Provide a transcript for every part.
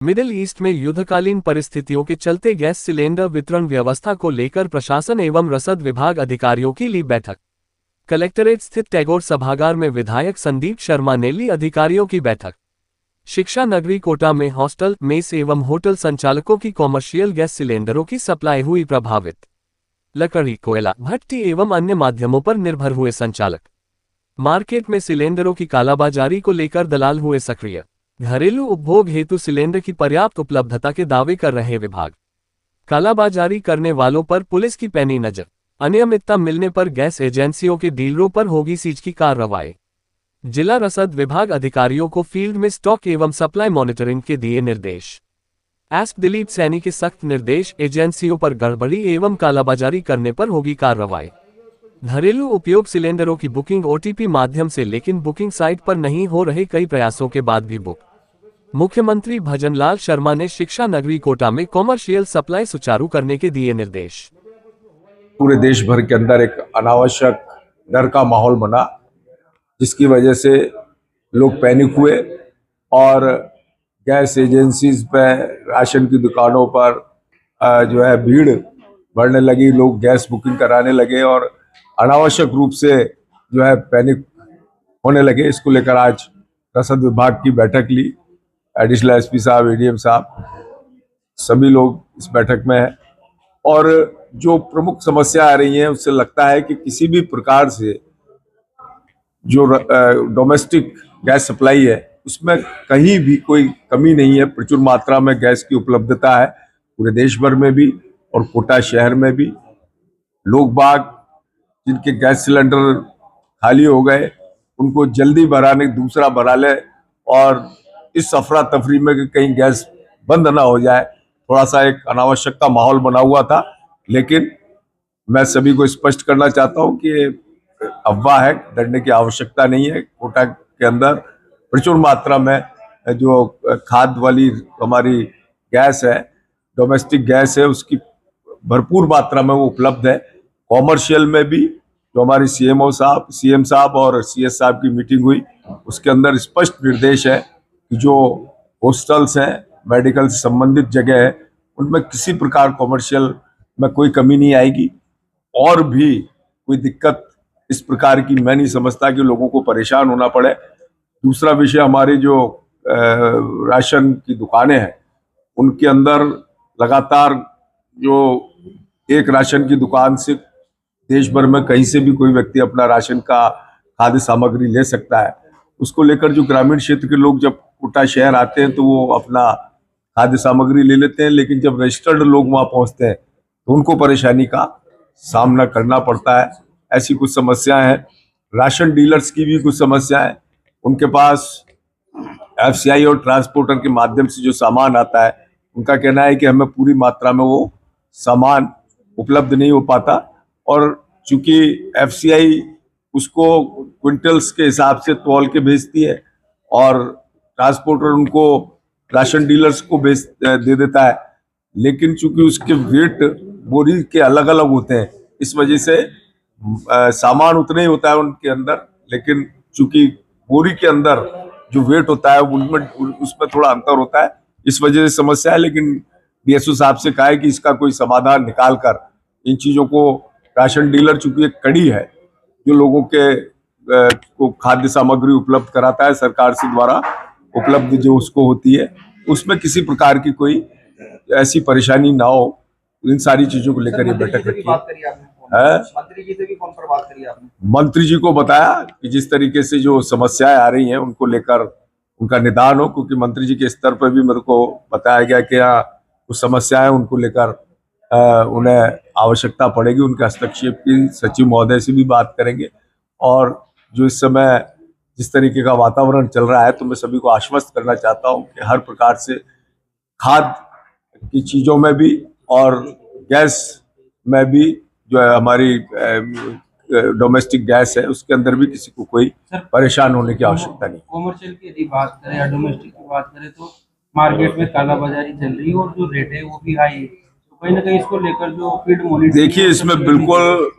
Middle east में युद्धकालीन परिस्थितियों के चलते गैस सिलेंडर वितरण व्यवस्था को लेकर प्रशासन एवं रसद विभाग अधिकारियों की ली बैठक। कलेक्टरेट स्थित टैगोर सभागार में विधायक संदीप शर्मा ने ली अधिकारियों की बैठक। शिक्षा नगरी कोटा में हॉस्टल, मेस एवं होटल संचालकों की कॉमर्शियल गैस सिलेंडरों की सप्लाई हुई प्रभावित। लकड़ी, कोयला, भट्टी एवं अन्य माध्यमों पर निर्भर हुए संचालक। मार्केट में सिलेंडरों की कालाबाजारी को लेकर दलाल हुए सक्रिय। घरेलू उपभोग हेतु सिलेंडर की पर्याप्त उपलब्धता के दावे कर रहे विभाग। कालाबाजारी करने वालों पर पुलिस की पैनी नजर। अनियमितता मिलने पर गैस एजेंसियों के डीलरों पर होगी सीज की कार्रवाई। जिला रसद विभाग अधिकारियों को फील्ड में स्टॉक एवं सप्लाई मॉनिटरिंग के दिए निर्देश। एसपी दिलीप सैनी के सख्त निर्देश, एजेंसियों पर गड़बड़ी एवं कालाबाजारी करने पर होगी कार्रवाई। घरेलू उपयोग सिलेंडरों की बुकिंग ओटीपी माध्यम से, लेकिन बुकिंग साइट पर नहीं हो रहे, कई प्रयासों के बाद भी बुक। मुख्यमंत्री भजनलाल शर्मा ने शिक्षा नगरी कोटा में कॉमर्शियल सप्लाई सुचारू करने के दिए निर्देश। पूरे देश भर के अंदर एक अनावश्यक डर का माहौल बना, जिसकी वजह से लोग पैनिक हुए और गैस एजेंसीज पे, राशन की दुकानों पर जो है भीड़ बढ़ने लगी। लोग गैस बुकिंग कराने लगे और अनावश्यक रूप से जो है पैनिक होने लगे। इसको लेकर आज रसद विभाग की बैठक ली। एडिशनल एसपी साहब, एडीएम साहब, सभी लोग इस बैठक में हैं। और जो प्रमुख समस्या आ रही है, उससे लगता है कि किसी भी प्रकार से जो डोमेस्टिक गैस सप्लाई है, उसमें कहीं भी कोई कमी नहीं है। प्रचुर मात्रा में गैस की उपलब्धता है पूरे देश भर में भी और कोटा शहर में भी। लोग बाग जिनके गैस सिलेंडर खाली हो गए, उनको जल्दी भराने, दूसरा भरा ले और इस अफरा तफरी में कि कहीं गैस बंद ना हो जाए, थोड़ा सा एक अनावश्यकता माहौल बना हुआ था। लेकिन मैं सभी को स्पष्ट करना चाहता हूं कि अफवाह है, डरने की आवश्यकता नहीं है। कोटा के अंदर प्रचुर मात्रा में जो खाद वाली हमारी गैस है, डोमेस्टिक गैस है, उसकी भरपूर मात्रा में वो उपलब्ध है। कॉमर्शियल में भी जो हमारी सीएम साहब और सीएस साहब की मीटिंग हुई, उसके अंदर स्पष्ट निर्देश है कि जो हॉस्टल्स हैं, मेडिकल से संबंधित जगह है, उनमें किसी प्रकार कॉमर्शियल में कोई कमी नहीं आएगी। और भी कोई दिक्कत इस प्रकार की मैं नहीं समझता कि लोगों को परेशान होना पड़े। दूसरा विषय, हमारी जो राशन की दुकानें हैं, उनके अंदर लगातार जो एक राशन की दुकान से देश भर में कहीं से भी कोई व्यक्ति अपना राशन का खाद्य सामग्री ले सकता है। उसको लेकर जो ग्रामीण क्षेत्र के लोग जब कोटा शहर आते हैं तो वो अपना खाद्य सामग्री ले लेते हैं, लेकिन जब रजिस्टर्ड लोग वहां पहुंचते हैं तो उनको परेशानी का सामना करना पड़ता है। ऐसी कुछ समस्याएं हैं। राशन डीलर्स की भी कुछ समस्या है। उनके पास एफसीआई और ट्रांसपोर्टर के माध्यम से जो सामान आता है, उनका कहना है कि हमें पूरी मात्रा में वो सामान उपलब्ध नहीं हो पाता। और चूंकि एफसीआई उसको क्विंटल्स के हिसाब से तौल के भेजती है और ट्रांसपोर्टर उनको राशन डीलर्स को दे देता है, लेकिन चूंकि उसके वेट बोरी के अलग अलग होते हैं, इस वजह से सामान उतना ही होता है उनके अंदर, लेकिन चूंकि बोरी के अंदर जो वेट होता है उसमें थोड़ा अंतर होता है। इस वजह से समस्या है। लेकिन डीएसओ साहब से कहा है कि इसका कोई समाधान निकाल कर इन चीजों को, राशन डीलर चूंकि एक कड़ी है जो लोगों के को खाद्य सामग्री उपलब्ध कराता है, सरकार से द्वारा उपलब्ध जो उसको होती है, उसमें किसी प्रकार की कोई ऐसी परेशानी ना हो। इन सारी चीजों को लेकर ये बैठक रखी है। मंत्री जी से भी फोन पर बात करी आपने? मंत्री जी को बताया कि जिस तरीके से जो समस्याएं आ रही हैं उनको लेकर उनका निदान हो, क्योंकि मंत्री जी के स्तर पर भी मेरे को बताया गया कि यहाँ कुछ समस्याएं उनको लेकर उन्हें आवश्यकता पड़ेगी, उनके हस्तक्षेप की। सचिव महोदय से भी बात करेंगे। और जो इस समय जिस तरीके का वातावरण चल रहा है, तो मैं सभी को आश्वस्त करना चाहता हूँ कि हर प्रकार से खाद की चीज़ों में भी और गैस में भी जो है हमारी डोमेस्टिक गैस है, उसके अंदर भी किसी को कोई परेशान होने की आवश्यकता नहीं। कॉमर्शियल की यदि बात करें या डोमेस्टिक की बात करें तो मार्केट में कालाबाजारी चल रही है और जो रेट है वो भी हाई है, तो कहीं ना कहीं इसको लेकर जो फील्ड मॉनिटरिंग, देखिए, इसमें बिल्कुल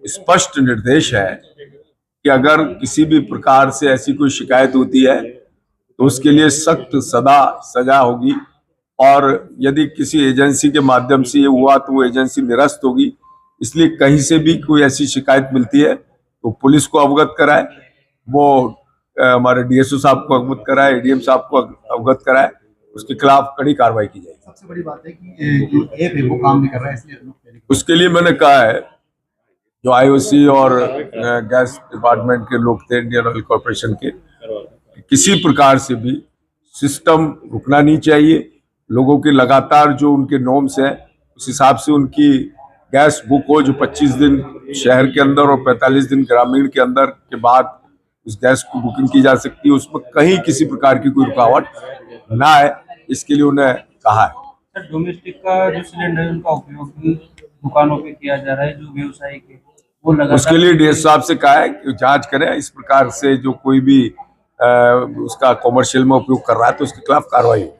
स्पष्ट निर्देश है कि अगर किसी भी प्रकार से ऐसी कोई शिकायत होती है तो उसके लिए सख्त सजा होगी। और यदि किसी एजेंसी के माध्यम से ये हुआ तो वो एजेंसी निरस्त होगी। इसलिए कहीं से भी कोई ऐसी शिकायत मिलती है तो पुलिस को अवगत कराए, वो हमारे डीएसओ साहब को अवगत कराए, एडीएम साहब को अवगत कराए, उसके खिलाफ कड़ी कार्रवाई की जाएगी। सबसे बड़ी बात है कि जो ऐप है वो काम नहीं कर रहा है, इसलिए लोग पैनिक। उसके लिए मैंने कहा है, जो आईओसी और गैस डिपार्टमेंट के लोग थे, इंडियन ऑयल कॉर्पोरेशन के, किसी प्रकार से भी सिस्टम रुकना नहीं चाहिए। लोगों के लगातार जो उनके नॉर्म्स हैं उस हिसाब से उनकी गैस बुक हो, जो 25 दिन शहर के अंदर और 45 दिन ग्रामीण के अंदर के बाद उस गैस की बुकिंग की जा सकती है। उसमें कहीं किसी प्रकार की कोई रुकावट ना आए, इसके लिए उन्हें कहा है। सर, डोमेस्टिक का जो सिलेंडर है उनका उपयोग भी दुकानों पे किया जा रहा है, जो व्यवसायिक है वो लगातार। उसके लिए डीएस साहब से कहा है कि जांच करें, इस प्रकार से जो कोई भी उसका कॉमर्शियल में उपयोग कर रहा है तो उसके खिलाफ कार्रवाई हो।